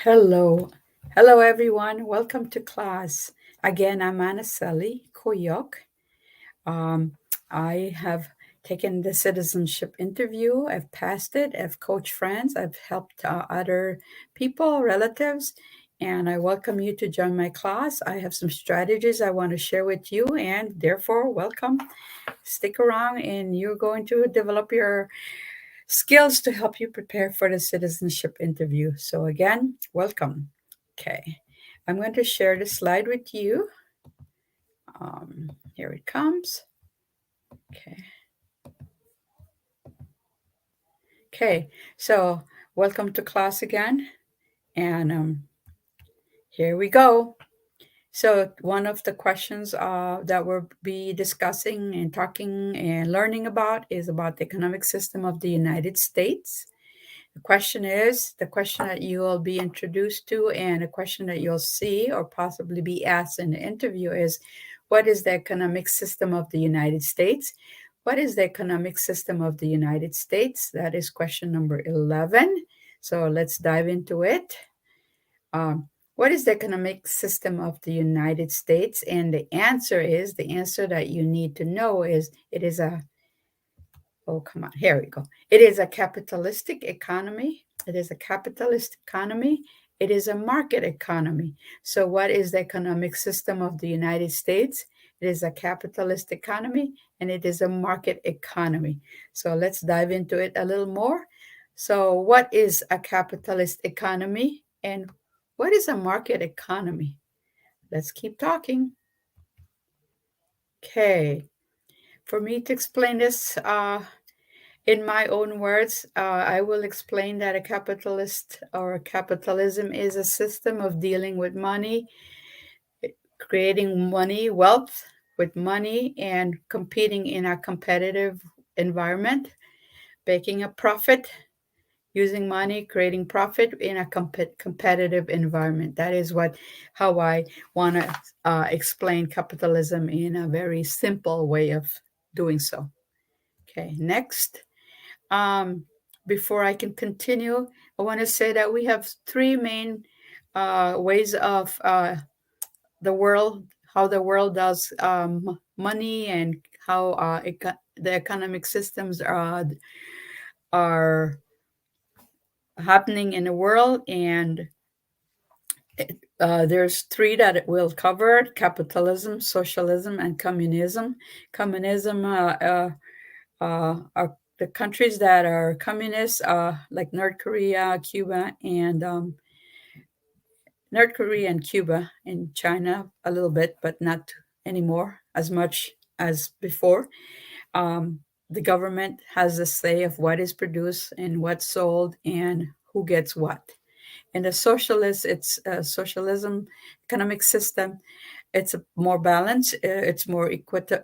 Hello. Hello, everyone. Welcome to class. Again, I'm Anaseli Koyok. Um, I have taken the citizenship interview. I've passed it. I've coached friends. I've helped other people, relatives, and I welcome you to join my class. I have some strategies I want to share with you, and therefore, welcome. Stick around, and you're going to develop your skills to help you prepare for the citizenship interview. So, again, welcome. Okay, I'm going to share the slide with you. Here it comes. Okay. Okay, so welcome to class again. And here we go. So, one of the questions that we'll be discussing and talking and learning about is about the economic system of the United States. The question that you will be introduced to, and a question that you'll see or possibly be asked in the interview is, what is the economic system of the United States? What is the economic system of the United States? That is question number 11. So let's dive into it. What is the economic system of the United States? And the answer that you need to know is, oh, come on, here we go. It is a capitalistic economy. It is a capitalist economy. It is a market economy. So what is the economic system of the United States? It is a capitalist economy, and it is a market economy. So let's dive into it a little more. So what is a capitalist economy, and what is a market economy? Let's keep talking. Okay. For me to explain this in my own words, I will explain that a capitalist or capitalism is a system of dealing with money, creating money, wealth with money, and competing in a competitive environment, making a profit, using money, creating profit in a competitive environment. That is how I want to explain capitalism in a very simple way of doing so. Okay, next. Before I can continue, I want to say that we have three main ways of how the world does money, and how the economic systems are happening in the world. And there's three that it will cover: capitalism, socialism, and communism. Communism are the countries that are communist, like North Korea, Cuba, and Cuba, and China a little bit, but not anymore as much as before. The government has a say of what is produced and what's sold and who gets what. In the it's a socialism economic system. It's more balanced. It's more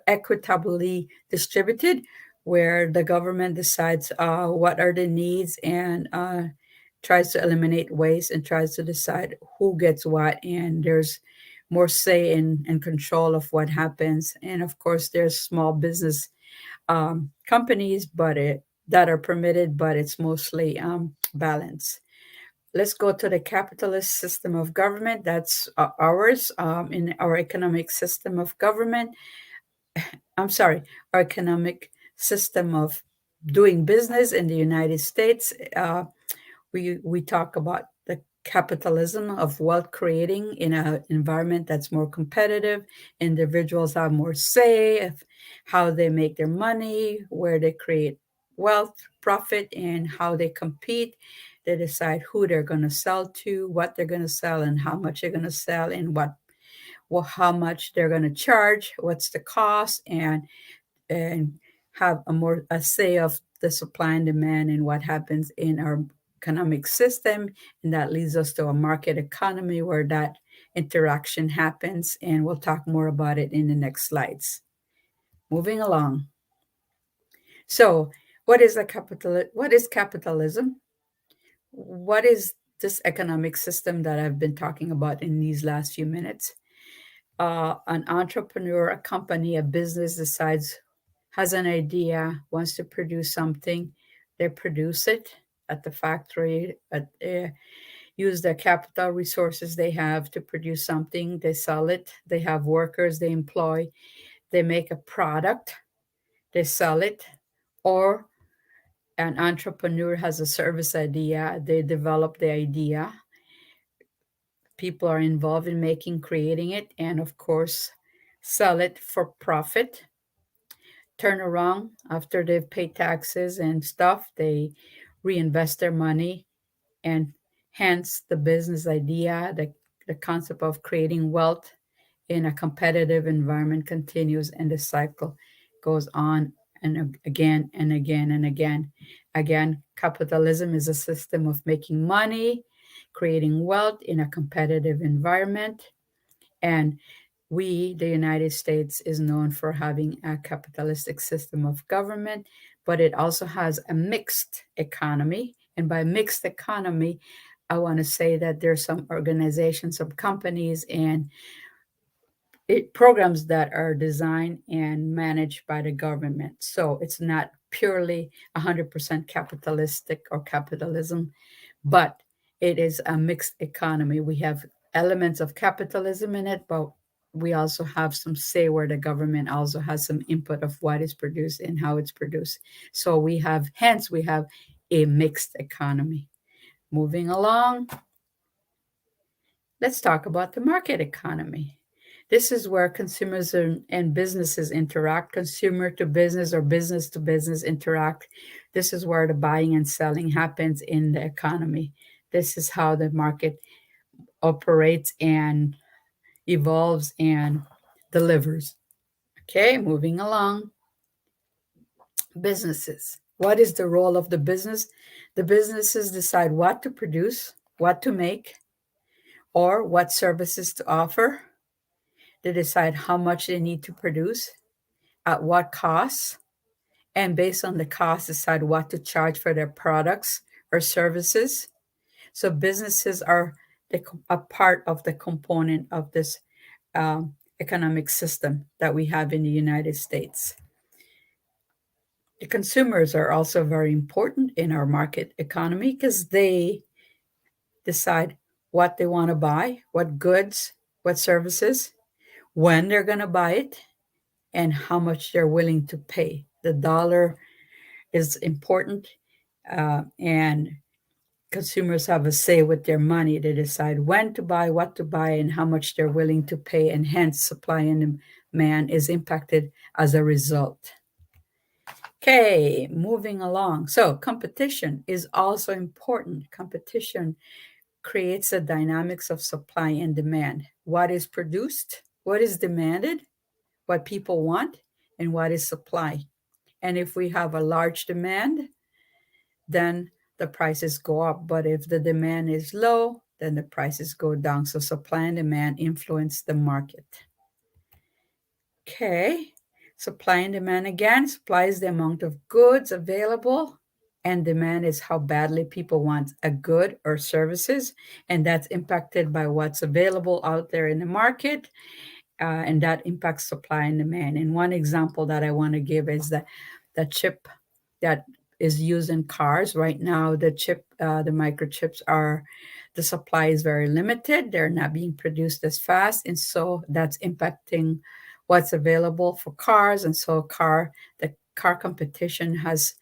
equitably distributed, where the government decides what are the needs, and tries to eliminate waste, and tries to decide who gets what. And there's more say and control of what happens. And of course, there's small business companies, that are permitted, but it's mostly balanced. Let's go to the capitalist system of government. That's ours. In our economic system of government, our economic system of doing business in the United States. We talk about the capitalism of wealth creating in an environment that's more competitive. Individuals have more say of how they make their money, where they create wealth, profit, and how they compete. They decide who they're going to sell to, what they're going to sell, and how much they're going to sell, and how much they're going to charge, what's the cost, and have a say of the supply and demand and what happens in our economic system. And that leads us to a market economy, where that interaction happens. And we'll talk more about it in the next slides. Moving along. So what is capitalism? What is this economic system that I've been talking about in these last few minutes? An entrepreneur, a company, a business has an idea, wants to produce something. They produce it at the factory, use the capital resources they have to produce something. They sell it. They have workers they employ. They make a product. They sell it. Or an entrepreneur has a service idea. They develop the idea. People are involved in creating it, and of course, sell it for profit. Turn around after they've paid taxes and stuff, they reinvest their money, and hence the business idea, the concept of creating wealth in a competitive environment continues, and the cycle goes on and again and again and again. Again, capitalism is a system of making money, creating wealth in a competitive environment. And we, the United States, is known for having a capitalistic system of government, but it also has a mixed economy. And by mixed economy, I want to say that there's some organizations, some companies, and programs that are designed and managed by the government. So it's not purely 100% capitalistic or capitalism, but it is a mixed economy. We have elements of capitalism in it, but we also have some say where the government also has some input of what is produced and how it's produced. So hence we have a mixed economy. Moving along, let's talk about the market economy. This is where consumers and businesses interact, consumer to business or business to business interact. This is where the buying and selling happens in the economy. This is how the market operates and evolves and delivers. Okay, moving along. Businesses. What is the role of the business? The businesses decide what to produce, what to make, or what services to offer. They decide how much they need to produce, at what cost, and based on the cost, decide what to charge for their products or services. So businesses are a part of the component of this economic system that we have in the United States. The consumers are also very important in our market economy because they decide what they want to buy, what goods, what services, when they're going to buy it, and how much they're willing to pay. The dollar is important, and consumers have a say with their money. They decide when to buy, what to buy, and how much they're willing to pay, and hence supply and demand is impacted as a result. Okay, moving along. So competition is also important. Competition creates the dynamics of supply and demand. What is produced, what is demanded, what people want, and what is supply. And if we have a large demand, then the prices go up. But if the demand is low, then the prices go down. So supply and demand influence the market. Okay, supply and demand again. Supply is the amount of goods available, and demand is how badly people want a good or services. And that's impacted by what's available out there in the market. And that impacts supply and demand. And one example that I want to give is the chip that is used in cars right now. The microchips the supply is very limited. They're not being produced as fast, and so that's impacting what's available for cars. And so the car competition has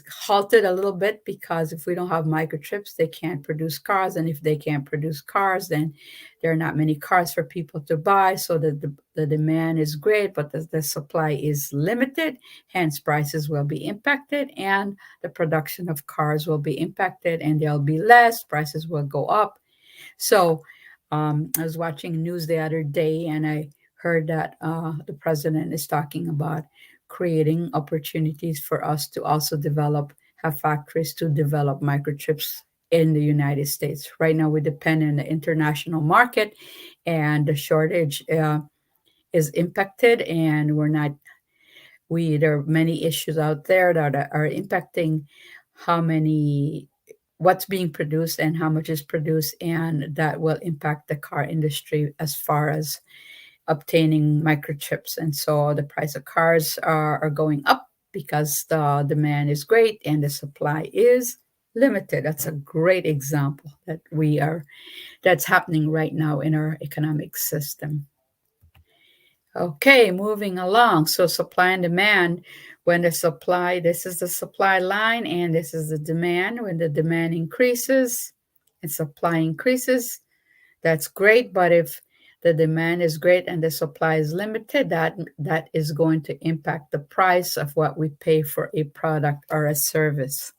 halted a little bit, because if we don't have microchips, they can't produce cars. And if they can't produce cars, then there are not many cars for people to buy. So the demand is great, but the supply is limited. Hence, prices will be impacted, and the production of cars will be impacted, and there'll be less. Prices will go up. So I was watching news the other day, and I heard that the president is talking about creating opportunities for us to also have factories to develop microchips in the United States. Right now, we depend on the international market, and the shortage is impacted, and there are many issues out there that are impacting what's being produced and how much is produced, and that will impact the car industry as far as obtaining microchips. And so the price of cars are going up because the demand is great and the supply is limited. That's a great example that's happening right now in our economic system. Okay, moving along. So supply and demand. When the supply, this is the supply line and this is the demand. When the demand increases and supply increases, that's great. But if the demand is great and the supply is limited, that is going to impact the price of what we pay for a product or a service,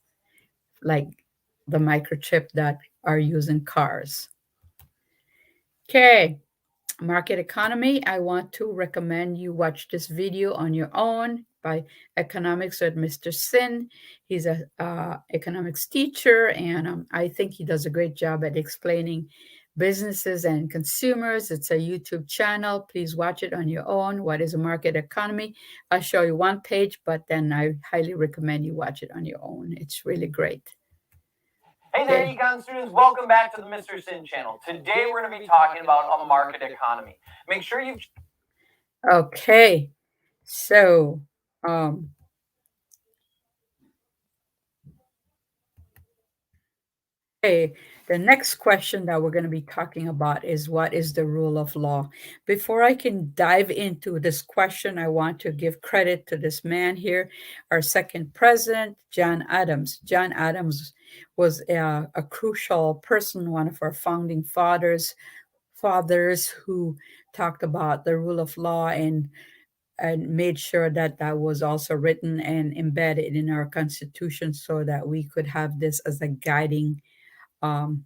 like the microchip that are used in cars. Okay, market economy. I want to recommend you watch this video on your own by Economics with Mr. Sin. He's a economics teacher, and I think he does a great job at explaining businesses and consumers. It's a YouTube channel. Please watch it on your own. What is a market economy? I'll show you one page, but then I highly recommend you watch it on your own. It's really great. Hey there, econ students. Welcome back to the Mr. Sin channel. Today we're going to be talking about a market economy. Make sure you... Okay, so okay, the next question that we're going to be talking about is what is the rule of law? Before I can dive into this question, I want to give credit to this man here, our second president, John Adams. John Adams was a crucial person, one of our founding fathers who talked about the rule of law and made sure that that was also written and embedded in our Constitution so that we could have this as a guiding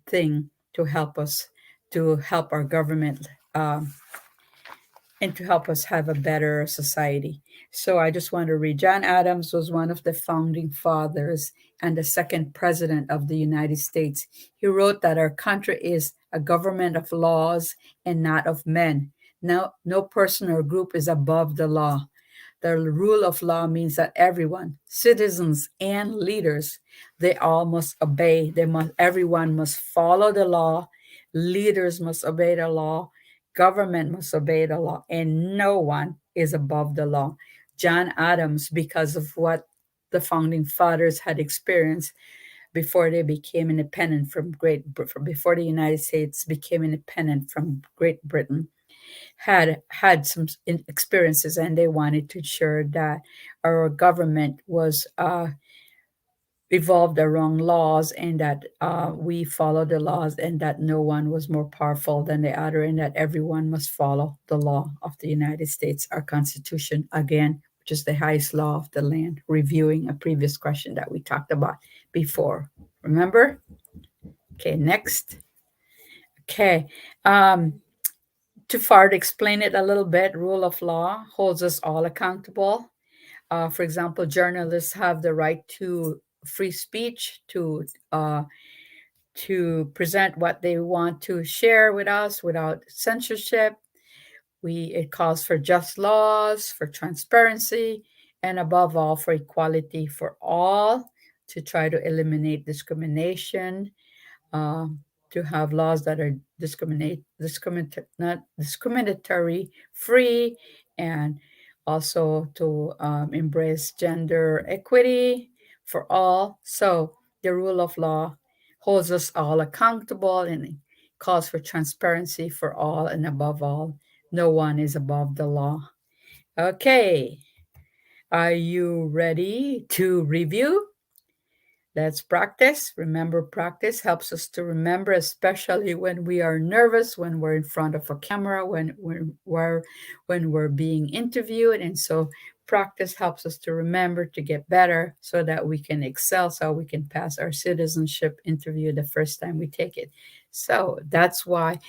thing to help our government and to help us have a better society. So I just want to read. John Adams was one of the founding fathers and the second president of the United States. He wrote that our country is a government of laws and not of men. No person or group is above the law. The rule of law means that everyone, citizens and leaders, they all must obey. Everyone must follow the law. Leaders must obey the law. Government must obey the law, and no one is above the law. John Adams, because of what the founding fathers had experienced before they became independent before the United States became independent from Great Britain, had some experiences, and they wanted to ensure that our government was evolved the wrong laws and that we follow the laws and that no one was more powerful than the other and that everyone must follow the law of the United States, our Constitution, again, which is the highest law of the land, reviewing a previous question that we talked about before. Remember? Okay, next. Okay. To further explain it a little bit, rule of law holds us all accountable. For example, journalists have the right to free speech, to present what they want to share with us without censorship. It calls for just laws, for transparency, and above all, for equality for all, to try to eliminate discrimination, uh, to have laws that are not discriminatory free, and also to embrace gender equity for all. So the rule of law holds us all accountable and calls for transparency for all, and above all, no one is above the law. Okay, are you ready to review? Let's practice. Remember, practice helps us to remember, especially when we are nervous, when we're in front of a camera, when we're being interviewed. And so practice helps us to remember, to get better so that we can excel, so we can pass our citizenship interview the first time we take it. So that's why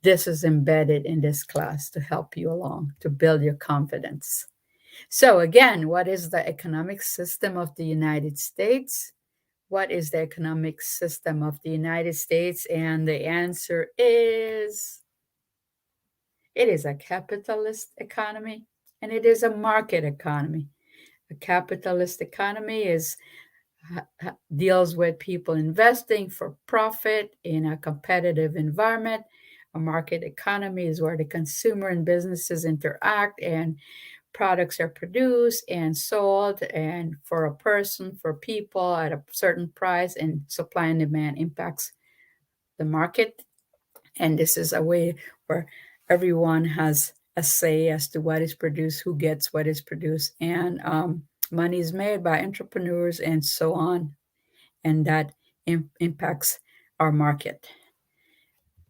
this is embedded in this class, to help you along, to build your confidence. So again, what is the economic system of the United States? What is the economic system of the United States? And the answer is, it is a capitalist economy and it is a market economy. A capitalist economy deals with people investing for profit in a competitive environment. A market economy is where the consumer and businesses interact and products are produced and sold, and for a person, for people at a certain price, and supply and demand impacts the market. And this is a way where everyone has a say as to what is produced, who gets what is produced, and money is made by entrepreneurs and so on. And that impacts our market.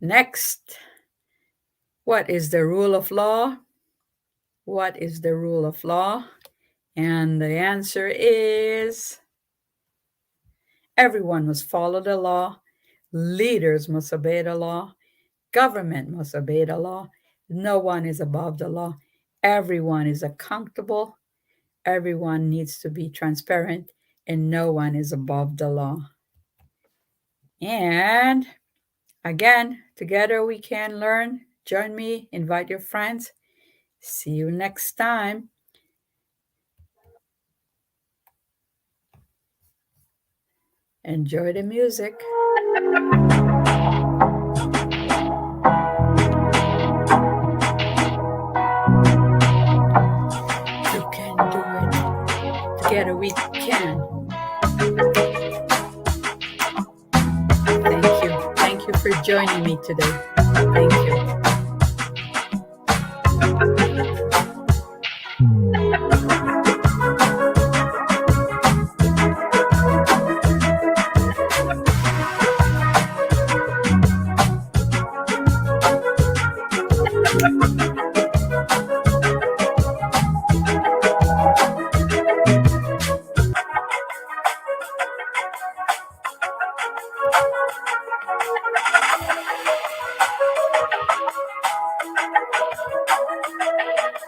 Next, what is the rule of law? What is the rule of law? And the answer is everyone must follow the law. Leaders must obey the law. Government must obey the law. No one is above the law. Everyone is accountable. Everyone needs to be transparent, and no one is above the law. And again, together we can learn. Join me, invite your friends. See you next time. Enjoy the music. You can do it. Together we can. Thank you. Thank you for joining me today. Thank you.